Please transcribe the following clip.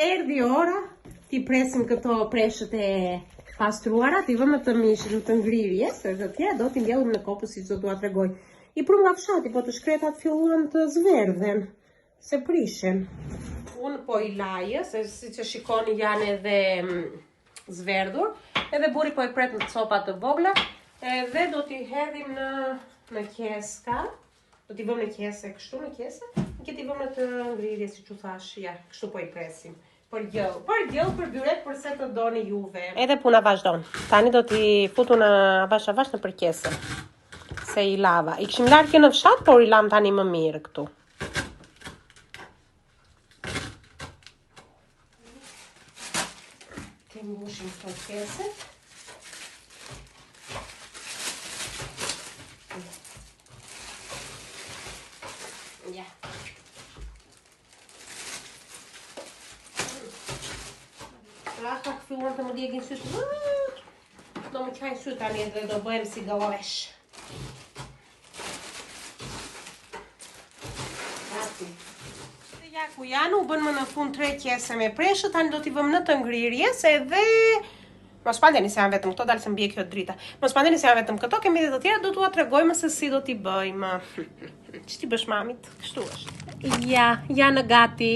erdhi ora, ti presim këto preshët e pastruara, ti vëmë të mishin të ngrirjes, të tjera do t'i mbjellim në kopë si që do t'ua tregoj. I pru nga fshati, po të shkretat filluan të zverdhen, se prishen. Unë po i lajë, se si që shikoni janë edhe zverdhur, edhe buri po i pret në copa të vogla, edhe do t'i hedhim në keska, do t'i vëmë në kese, kështu në kese, në këti vëmë në të ngrirje, si që thash, ja, kështu po i presim. Për gjellë, për byret, përse të doni juve. Edhe puna vazhdon. Tani do t'i futu në avash në përkese. Se i lava. I këshim larkë në fshat, por i lam tani më mirë këtu. Të mbushim këto keset. Ja. Raka filluan të më djegin sytë. Do më qajnë sytë tani dhe do bëhem si gallavesh. Ja ku janë, u bën më në fund 3 qese me preshët, tani do t'i vëmë në të ngrirjes edhe... Mos pandeni se janë vetëm këto, dalë se mbje kjo drita. Mos pandeni se janë vetëm këto, kemi dhe të tjera, do t'ua tregojmë se si do t'i bëjmë. Që t'i bësh mamit? Kështu është. Ja, janë gati.